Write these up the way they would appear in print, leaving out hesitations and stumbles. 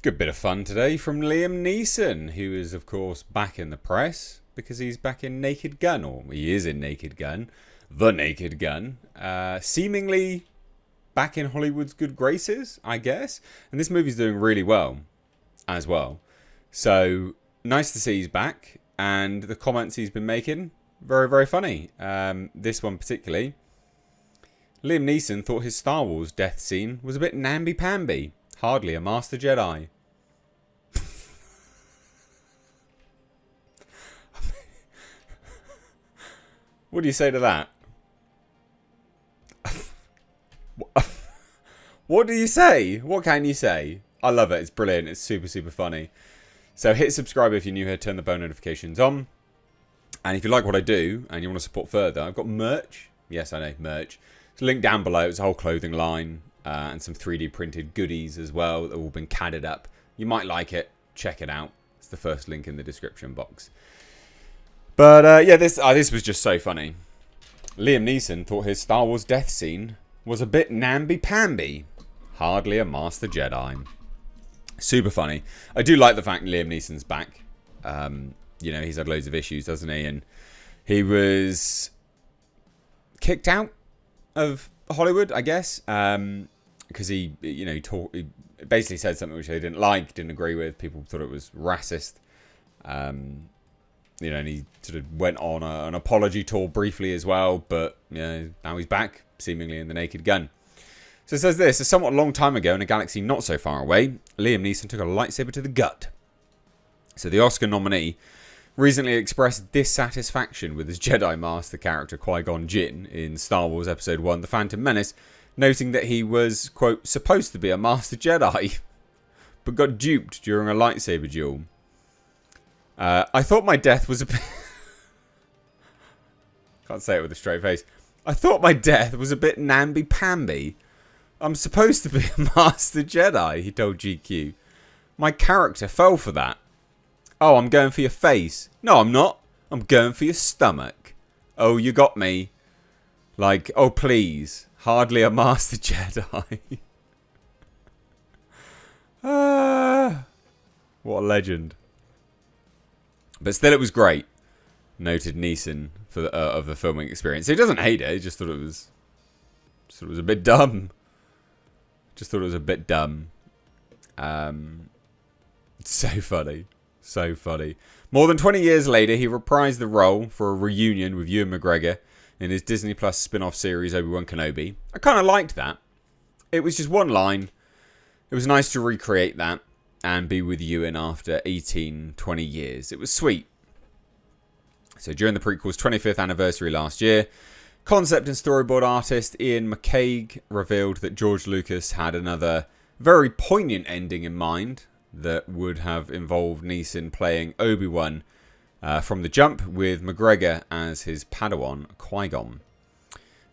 Good bit of fun today from Liam Neeson, who is, of course, back in the press because he's back in Naked Gun, or he is in Naked Gun, The Naked Gun, seemingly back in Hollywood's good graces, I guess. And this movie's doing really well as well. So, nice to see he's back, and the comments he's been making, very, very funny. This one particularly. Liam Neeson thought his Star Wars death scene was a bit namby-pamby. Hardly a Master Jedi. What do you say to that? What do you say? What can you say? I love it. It's brilliant. It's super, super funny. So hit subscribe if you're new here. Turn the bell notifications on. And if you like what I do and you want to support further, I've got merch. Yes, I know, merch. It's linked down below. It's a whole clothing line. And some 3D printed goodies as well that have all been CAD'd up. You might like it. Check it out. It's the first link in the description box. But yeah, this was just so funny. Liam Neeson thought his Star Wars death scene was a bit namby-pamby. Hardly a Master Jedi. Super funny. I do like the fact Liam Neeson's back. You know, he's had loads of issues, doesn't he? And he was kicked out of Hollywood, I guess, because he basically said something which they didn't like, didn't agree with. People thought it was racist. And he sort of went on an apology tour briefly as well, but now he's back, seemingly in The Naked Gun. So it says this: a somewhat long time ago in a galaxy not so far away, Liam Neeson took a lightsaber to the gut. So the Oscar nominee recently expressed dissatisfaction with his Jedi Master character Qui-Gon Jinn in Star Wars Episode 1, The Phantom Menace, noting that he was, quote, supposed to be a Master Jedi, but got duped during a lightsaber duel. I thought my death was a bit... Can't say it with a straight face. I thought my death was a bit namby-pamby. I'm supposed to be a Master Jedi, he told GQ. My character fell for that. Oh, I'm going for your face. No, I'm not. I'm going for your stomach. Oh, you got me. Like, oh, please. Hardly a Master Jedi. What a legend. But still, it was great. Noted Neeson for of the filming experience. He doesn't hate it. He just thought it was a bit dumb. Just thought it was a bit dumb. It's so funny. So funny. More than 20 years later, he reprised the role for a reunion with Ewan McGregor in his Disney Plus spin-off series Obi-Wan Kenobi. I kind of liked that. It was just one line. It was nice to recreate that and be with Ewan after 18, 20 years. It was sweet. So during the prequel's 25th anniversary last year, concept and storyboard artist Ian McCaig revealed that George Lucas had another very poignant ending in mind that would have involved Neeson playing Obi-Wan from the jump, with McGregor as his Padawan, Qui-Gon.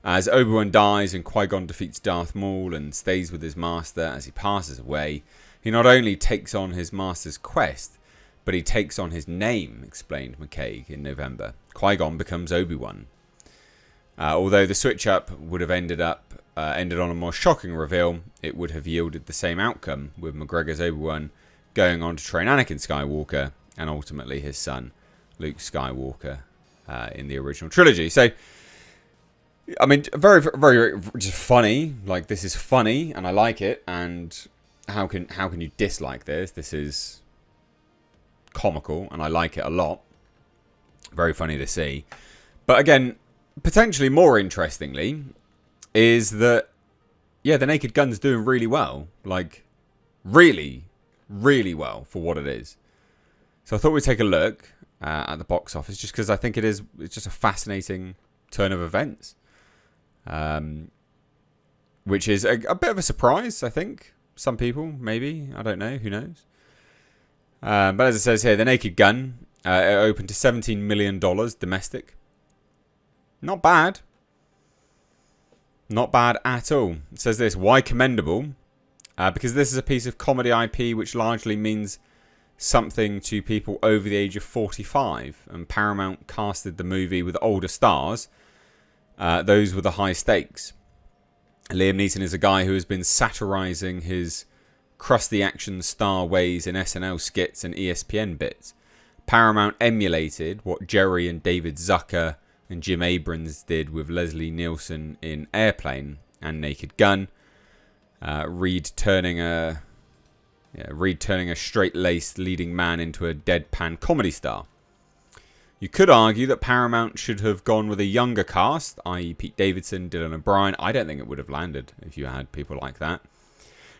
As Obi-Wan dies and Qui-Gon defeats Darth Maul and stays with his master as he passes away, he not only takes on his master's quest, but he takes on his name, explained McCaig in November. Qui-Gon becomes Obi-Wan. Although the switch-up would have ended on a more shocking reveal, it would have yielded the same outcome, with McGregor's Obi-Wan going on to train Anakin Skywalker and ultimately his son, Luke Skywalker, in the original trilogy. So, I mean, very, very just funny. Like, this is funny, and I like it. And how can you dislike this? This is comical, and I like it a lot. Very funny to see. But again, potentially more interestingly, is that, yeah, The Naked Gun's doing really well. Like, really, really well for what it is. So I thought we'd take a look at the box office, just because I think it's just a fascinating turn of events. Which is a bit of a surprise, I think. Some people, maybe. I don't know. Who knows? But as it says here, The Naked Gun it opened to $17 million domestic. Not bad. Not bad at all. It says this: why commendable? Because this is a piece of comedy IP which largely means something to people over the age of 45. And Paramount casted the movie with older stars. Those were the high stakes. Liam Neeson is a guy who has been satirising his crusty action star ways in SNL skits and ESPN bits. Paramount emulated what Jerry and David Zucker and Jim Abrams did with Leslie Nielsen in Airplane and Naked Gun. Reed turning a straight-laced leading man into a deadpan comedy star. You could argue that Paramount should have gone with a younger cast, i.e. Pete Davidson, Dylan O'Brien. I don't think it would have landed if you had people like that.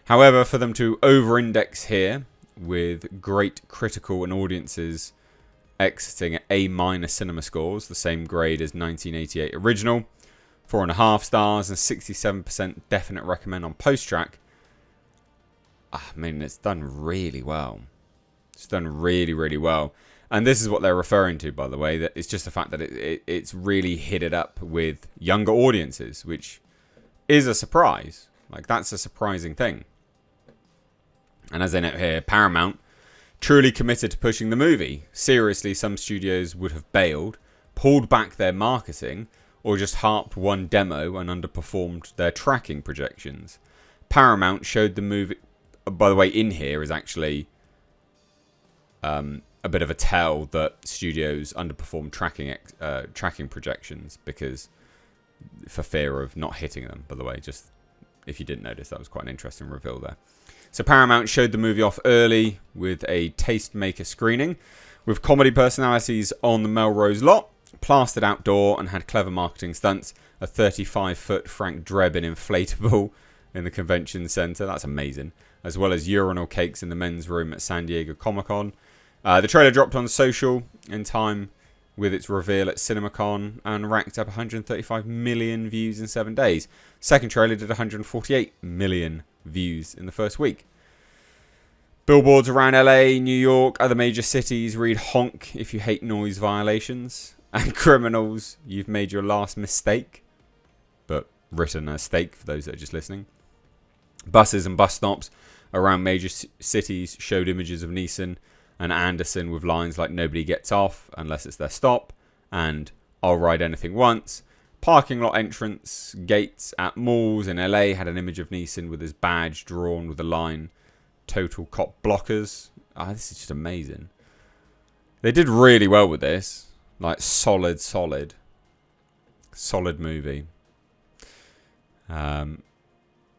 However, for them to over-index here with great critical and audiences exiting at A- cinema scores, the same grade as 1988 original, 4.5 stars and 67% definite recommend on post-track. I mean, it's done really well. It's done really, really well. And this is what they're referring to, by the way, that it's just the fact that it's really hit it up with younger audiences, which is a surprise. Like, that's a surprising thing. And as they note here, Paramount truly committed to pushing the movie. Seriously, some studios would have bailed, pulled back their marketing, or just harped one demo and underperformed their tracking projections. Paramount showed the movie... By the way, in here is actually a bit of a tell that studios underperformed tracking projections because for fear of not hitting them, by the way. Just if you didn't notice, that was quite an interesting reveal there. So Paramount showed the movie off early with a tastemaker screening with comedy personalities on the Melrose lot, plastered outdoor and had clever marketing stunts. A 35-foot Frank Drebin inflatable in the convention center. That's amazing. As well as urinal cakes in the men's room at San Diego Comic-Con. The trailer dropped on social in time with its reveal at CinemaCon and racked up 135 million views in 7 days. Second trailer did 148 million views in the first week. Billboards around LA, New York, other major cities read honk if you hate noise violations. And criminals, you've made your last mistake. But written as steak for those that are just listening. Buses and bus stops around major cities showed images of Neeson and Anderson with lines like "Nobody gets off unless it's their stop" and "I'll ride anything once." Parking lot entrance gates at malls in LA had an image of Neeson with his badge drawn with the line "Total Cop Blockers." This is just amazing. They did really well with this. Like, solid movie.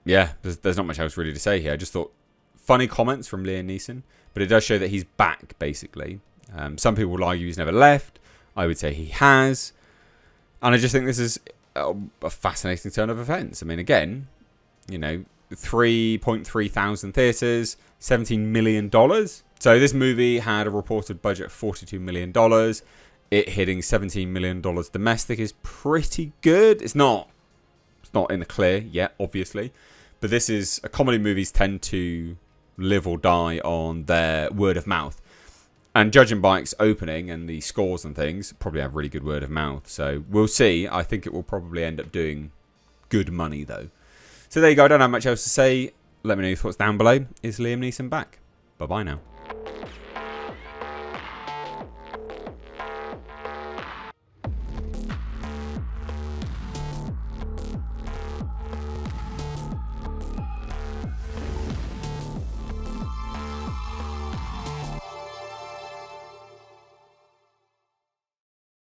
Yeah, there's not much else really to say here. I just thought funny comments from Liam Neeson, but it does show that he's back, basically. Some people will argue he's never left. I would say he has. And I just think this is a fascinating turn of events. I mean, again, 3.3 thousand theatres, $17 million. So this movie had a reported budget of $42 million. It hitting $17 million domestic is pretty good. It's not in the clear yet, obviously. But this is... comedy movies tend to live or die on their word of mouth. And judging by its opening and the scores and things, probably have really good word of mouth. So we'll see. I think it will probably end up doing good money, though. So there you go. I don't have much else to say. Let me know your thoughts down below. Is Liam Neeson back? Bye-bye now.